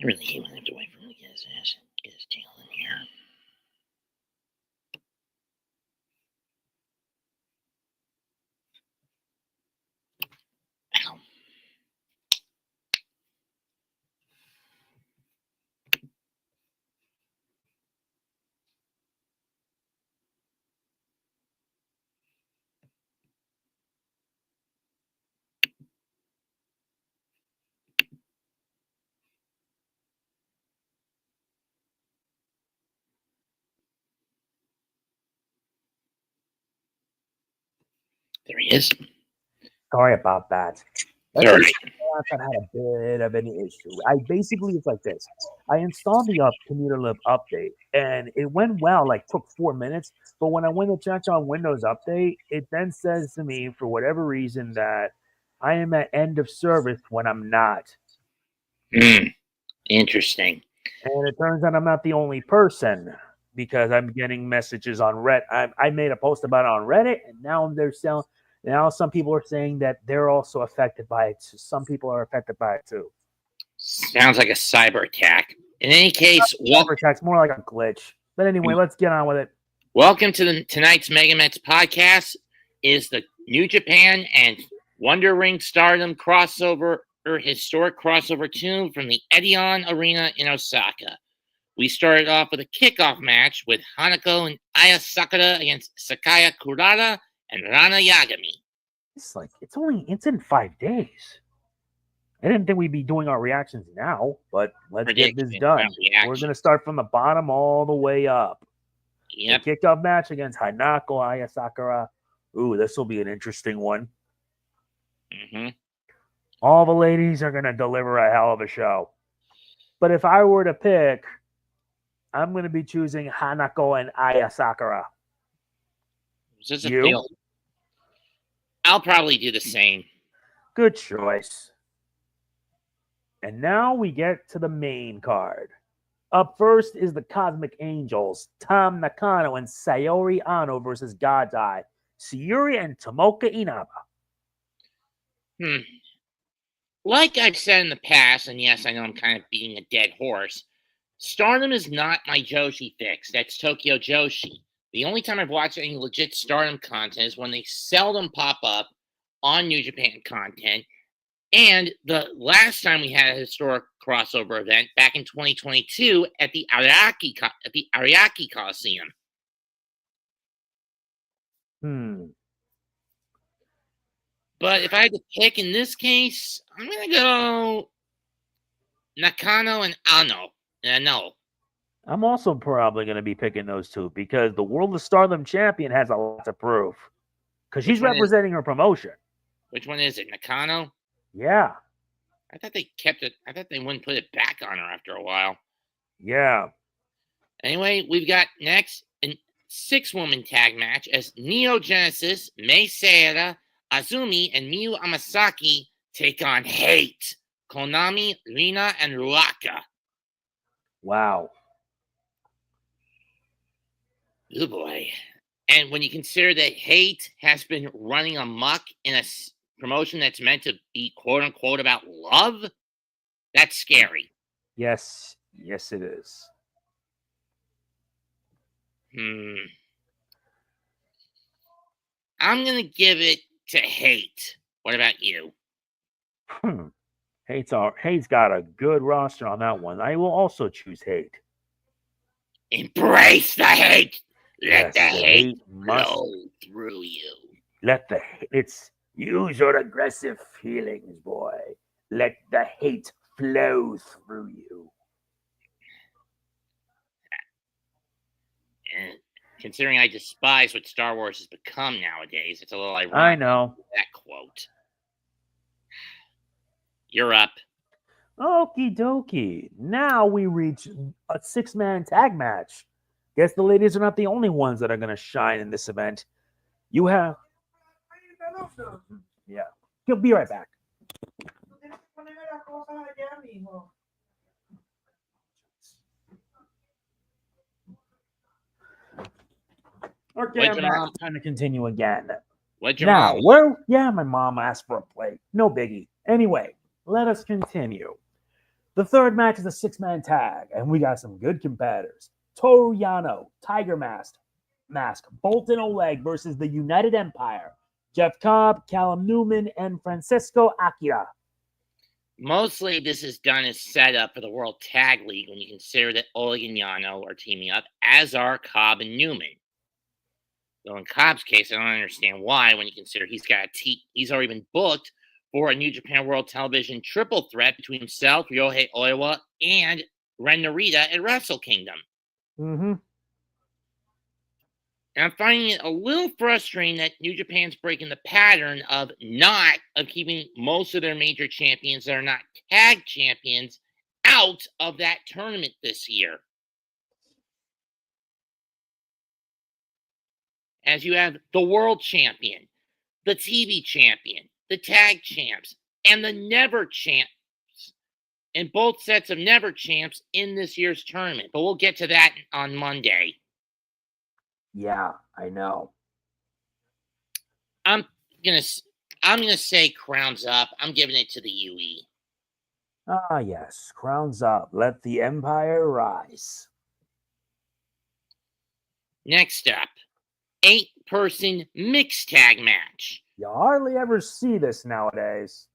really hate when I have to wait for him to get his ass, get his tail in here. Ow. There he is. Sorry about that. All right. I've had a bit of an issue. It's like this. I installed the commuter lib update and it went well, like took 4 minutes. But when I went to check on Windows Update, it then says to me for whatever reason that I am at end of service when I'm not. Interesting. And it turns out I'm not the only person because I'm getting messages on Reddit. I made a post about it on Reddit, and now now some people are saying that they're also affected by it. So some people are affected by it too. Sounds like a cyber attack. In any case, cyber attack's more like a glitch. But anyway, let's get on with it. Welcome to tonight's MegaMets podcast. Is the New Japan and Wonder Ring Stardom crossover or historic crossover tune from the H.A.T.E Arena in Osaka. We started off with a kickoff match with Hanako and Sakura against Sakura Kurara and Ranna Yagami. It's in 5 days. I didn't think we'd be doing our reactions now, but let's get this done. We're going to start from the bottom all the way up. Yep. The kickoff match against Hanako, Sakura. Ooh, this will be an interesting one. Mm-hmm. All the ladies are going to deliver a hell of a show. But if I were to pick, I'm going to be choosing Hanako and Sakura. You? I'll probably do the same. Good choice. And now we get to the main card. Up first is the Cosmic Angels, Tam Nakano and Saori Anou versus God's Eye, Syuri and Tomoko Inaba. Like I've said in the past, and yes, I know I'm kind of beating a dead horse, Stardom is not my Joshi fix. That's Tokyo Joshi. The only time I've watched any legit Stardom content is when they seldom pop up on New Japan content. And the last time we had a historic crossover event back in 2022 at the Ariake Coliseum. But if I had to pick in this case, I'm going to go Nakano and Anou. I'm also probably going to be picking those two because the World of Stardom champion has a lot to prove. Because she's representing her promotion. Which one is it? Nakano? Yeah. I thought they kept it. I thought they wouldn't put it back on her after a while. Yeah. Anyway, we've got next a 6-woman tag match as Neo Genesis, Mei Seira, Azumi, and Miyu Amasaki take on H.A.T.E, Konami, Rina, and Ruaka. Wow. Oh boy. And when you consider that H.A.T.E has been running amok in a promotion that's meant to be quote-unquote about love, that's scary. Yes. Yes, it is. I'm going to give it to H.A.T.E. What about you? H.A.T.E's got a good roster on that one. I will also choose H.A.T.E. Embrace the hate. Let the hate must flow through you. Use your aggressive feelings, boy. Let the hate flow through you. And considering I despise what Star Wars has become nowadays, it's a little ironic. I know. That quote. You're up. Okie dokie. Now we reach a 6-man tag match. Guess the ladies are not the only ones that are going to shine in this event. You have... Yeah. He'll be right back. Okay, I'm back. Trying to continue again. What'd your mom? My mom asked for a plate. No biggie. Anyway, let us continue. The third match is a 6-man tag, and we got some good competitors. Toru Yano, Tiger Mask, Boltin Oleg versus the United Empire, Jeff Cobb, Callum Newman, and Francisco Akira. Mostly this is done as setup for the World Tag League when you consider that Oleg and Yano are teaming up, as are Cobb and Newman. Though in Cobb's case, I don't understand why when you consider he's already been booked for a New Japan World Television triple threat between himself, Ryohei Oiwa, and Ren Narita at Wrestle Kingdom. Mm-hmm. And I'm finding it a little frustrating that New Japan's breaking the pattern of keeping most of their major champions that are not tag champions out of that tournament this year. As you have the world champion, the TV champion, the tag champs, and the never champs, and both sets of never champs in this year's tournament. But we'll get to that on Monday. Yeah, I know. I'm gonna say crowns up. I'm giving it to the UE. Ah, yes, crowns up. Let the Empire rise. Next up, 8-person mixed tag match. You hardly ever see this nowadays.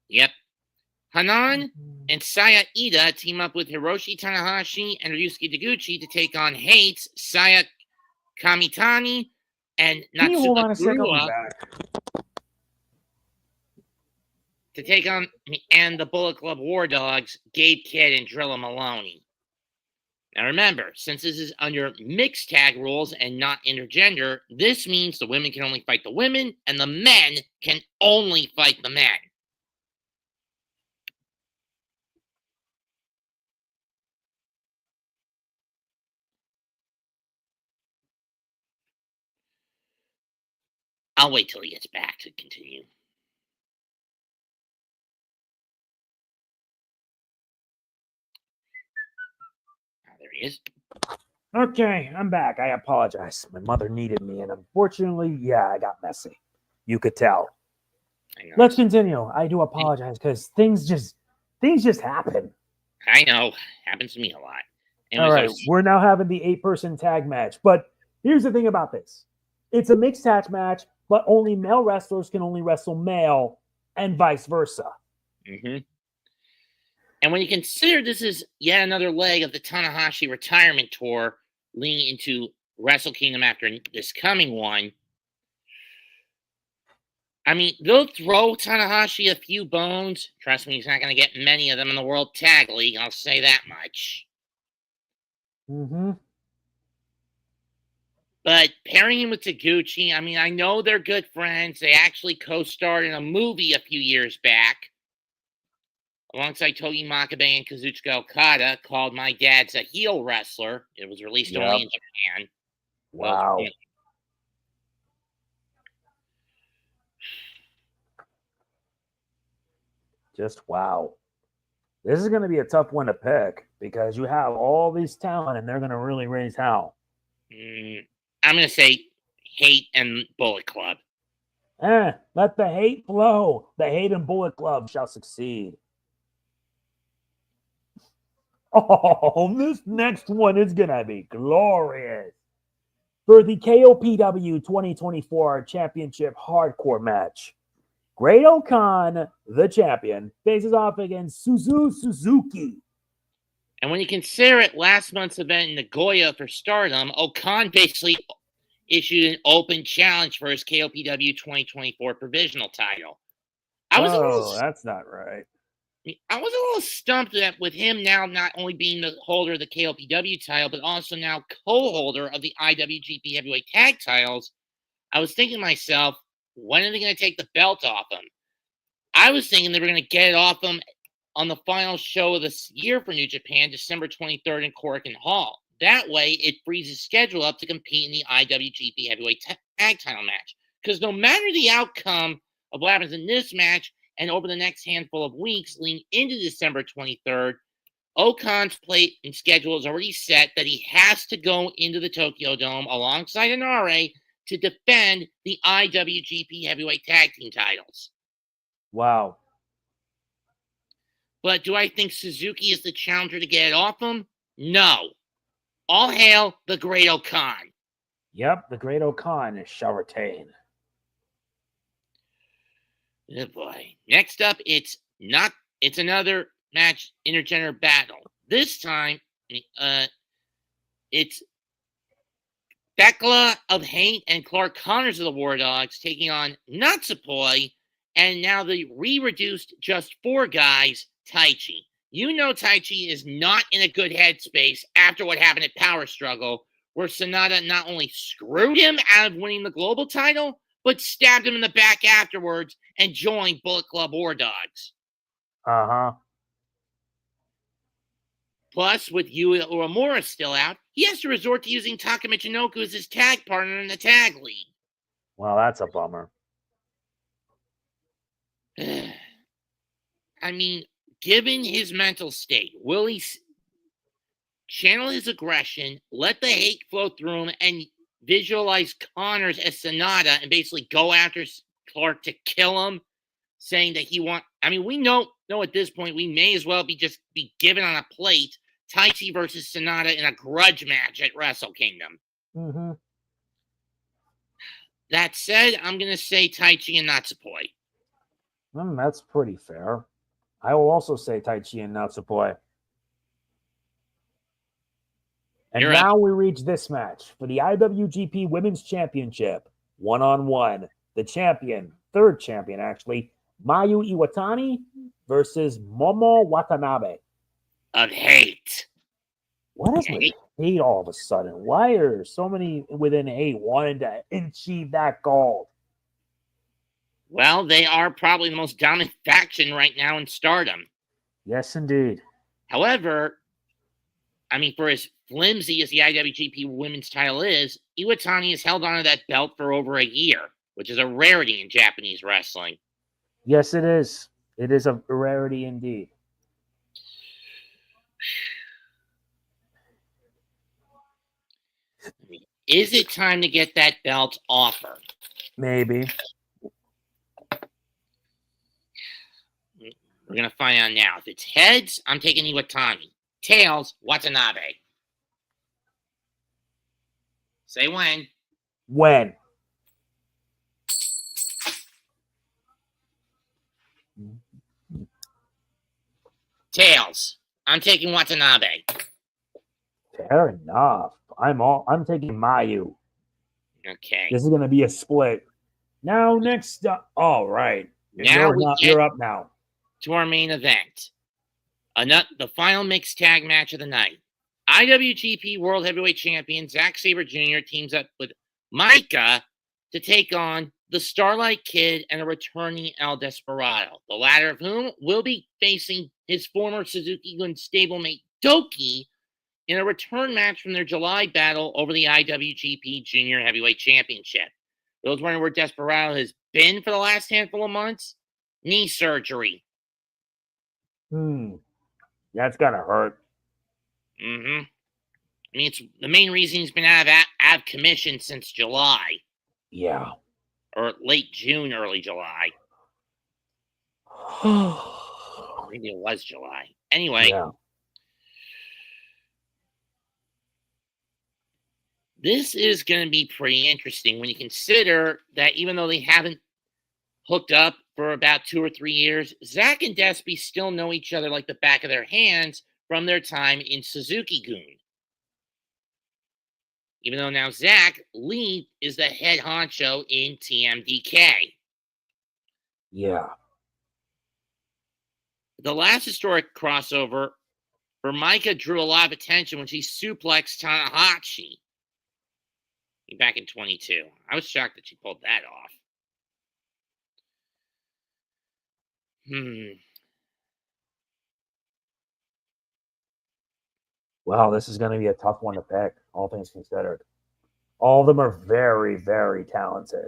Yep. Hanan and Saya Ida team up with Hiroshi Tanahashi and Ryusuke Taguchi to take on H.A.T.E, Saya Kamitani, and Natsuko Kurara to take on and the Bullet Club War Dogs, Gabe Kidd and Drilla Maloney. Now remember, since this is under mixed tag rules and not intergender, this means the women can only fight the women and the men can only fight the men. I'll wait till he gets back to continue. There he is. Okay, I'm back. I apologize. My mother needed me, and unfortunately, yeah, I got messy. You could tell. Let's continue. I do apologize because things just happen. I know. Happens to me a lot. All right, we're now having the 8-person tag match. But here's the thing about this. It's a mixed tag match, but only male wrestlers can only wrestle male and vice versa. Mm-hmm. And when you consider this is yet another leg of the Tanahashi retirement tour leading into Wrestle Kingdom after this coming one, I mean, they'll throw Tanahashi a few bones. Trust me, he's not going to get many of them in the World Tag League. I'll say that much. Mm-hmm. But pairing him with Taguchi, I mean, I know they're good friends. They actually co-starred in a movie a few years back alongside Togi Makabe and Kazuchika Okada called My Dad's a Heel Wrestler. It was released only in Japan. Wow. Just wow. This is going to be a tough one to pick because you have all these talent and they're going to really raise hell. I'm going to say H.A.T.E and Bullet Club. Let the hate flow. The H.A.T.E and Bullet Club shall succeed. Oh, this next one is going to be glorious. For the KOPW 2024 Championship Hardcore match, Great Okan, the champion, faces off against Suzuki. And when you consider it, last month's event in Nagoya for Stardom, Okan basically issued an open challenge for his KOPW 2024 provisional title. That's not right. I was a little stumped that with him now not only being the holder of the KOPW title, but also now co-holder of the IWGP Heavyweight Tag titles. I was thinking to myself, when are they going to take the belt off him? I was thinking they were going to get it off him on the final show of this year for New Japan, December 23rd in Korakuen Hall. That way, it frees his schedule up to compete in the IWGP Heavyweight Tag title match. Because no matter the outcome of what happens in this match and over the next handful of weeks leading into December 23rd, Okan's plate and schedule is already set that he has to go into the Tokyo Dome alongside Inare to defend the IWGP Heavyweight Tag Team titles. Wow. But do I think Suzuki is the challenger to get it off him? No. All hail the Great Okan. Yep, the Great Okan is shall retain. Oh boy. Next up, it's another match intergender battle. This time, it's Thekla of H.A.T.E and Clark Connors of the War Dogs taking on Natsupoi, and now the re-reduced just 4 guys, Taichi. You know Taichi is not in a good headspace after what happened at Power Struggle, where Sanada not only screwed him out of winning the global title, but stabbed him in the back afterwards and joined Bullet Club War Dogs. Uh-huh. Plus, with Yuya Uemura still out, he has to resort to using Taka Michinoku as his tag partner in the tag league. Well, that's a bummer. I mean, given his mental state, will he channel his aggression, let the hate flow through him, and visualize Connors as Sanada and basically go after Clark to kill him, saying that we know at this point we may as well be given on a plate Taichi versus Sanada in a grudge match at Wrestle Kingdom. Mm-hmm. That said, I'm going to say Taichi and Natsupoi. That's pretty fair. I will also say Taichi and Natsupoi. And now we reach this match for the IWGP Women's Championship. 1-on-1. The champion, third champion actually, Mayu Iwatani versus Momo Watanabe. Of H.A.T.E. What is with H.A.T.E all of a sudden? Why are so many within H.A.T.E wanting to achieve that goal? Well, they are probably the most dominant faction right now in Stardom. Yes, indeed. However, for as flimsy as the IWGP Women's title is, Iwatani has held onto that belt for over a year, which is a rarity in Japanese wrestling. Yes, it is. It is a rarity indeed. Is it time to get that belt off her? Maybe. We're going to find out now. If it's heads, I'm taking Iwatani. Tails, Watanabe. Say when. When? Tails. I'm taking Watanabe. Fair enough. I'm taking Mayu. Okay. This is going to be a split. Now, next up. All right. You're up now. To our main event. The final mixed tag match of the night. IWGP World Heavyweight Champion Zack Sabre Jr. teams up with Micah to take on the Starlight Kid and a returning El Desperado, the latter of whom will be facing his former Suzuki-Gun stablemate Doki in a return match from their July battle over the IWGP Junior Heavyweight Championship. Those wondering where Desperado has been for the last handful of months? Knee surgery. That's gotta hurt. Mm-hmm. It's the main reason he's been out of commission since July. Yeah. Or late June, early July. Maybe it was July. Anyway. Yeah. This is going to be pretty interesting when you consider that even though they haven't hooked up for about 2 or 3 years, Zack and Despy still know each other like the back of their hands from their time in Suzuki-Gun. Even though now Zack Lee is the head honcho in TMDK. Yeah. The last historic crossover for Micah drew a lot of attention when she suplexed Tanahashi back in 22. I was shocked that she pulled that off. Well, this is going to be a tough one to pick, all things considered. All of them are very, very talented.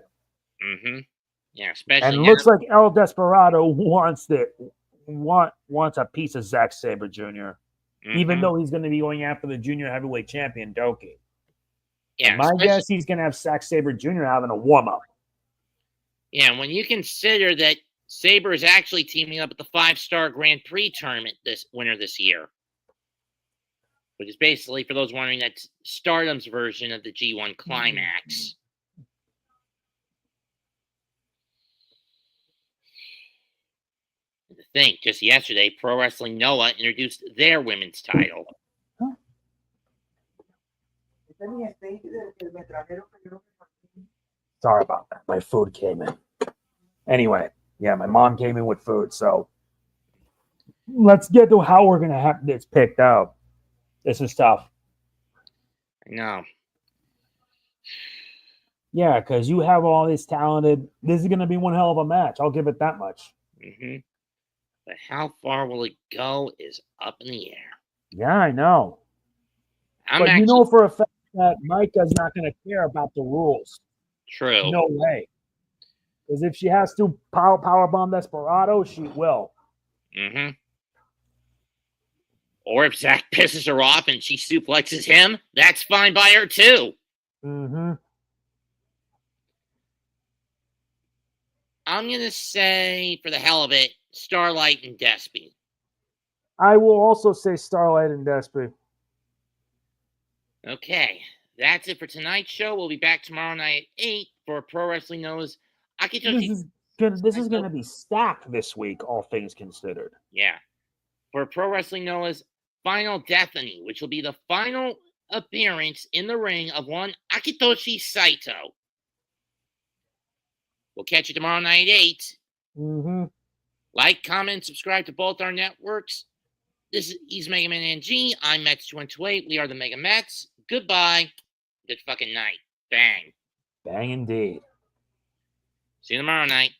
Yeah, especially and looks like El Desperado wants a piece of Zack Sabre Jr. Even though he's going to be going after the junior heavyweight champion Doki. Yeah, my guess he's going to have Zack Sabre Jr. having a warm up. Yeah, when you consider that Sabre is actually teaming up at the 5-Star Grand Prix tournament this year. Which is basically, for those wondering, that's Stardom's version of the G1 Climax. And to think, just yesterday, Pro Wrestling Noah introduced their women's title. Sorry about that. My food came in. Anyway, yeah, my mom came in with food, so let's get to how we're gonna have this picked out. This is tough. I know. Yeah, because you have all this talented. This is gonna be one hell of a match. I'll give it that much. But how far will it go is up in the air. Yeah, I know. But you know for a fact that Micah's not gonna care about the rules. True. No way. Because if she has to powerbomb Desperado, she will. Or if Zach pisses her off and she suplexes him, that's fine by her too. I'm going to say, for the hell of it, Starlight and Despy. I will also say Starlight and Despy. Okay, that's it for tonight's show. We'll be back tomorrow night at 8 for Pro Wrestling Noah's Akitoshi. This is going to be stacked this week, all things considered. Yeah. For Pro Wrestling Noah's Final Destiny, which will be the final appearance in the ring of one Akitoshi Saito. We'll catch you tomorrow night at 8. Like, comment, subscribe to both our networks. He's MegaMan NG. I'm Mets2128. We are the MegaMets. Goodbye. Good fucking night. Bang. Bang indeed. See you tomorrow night.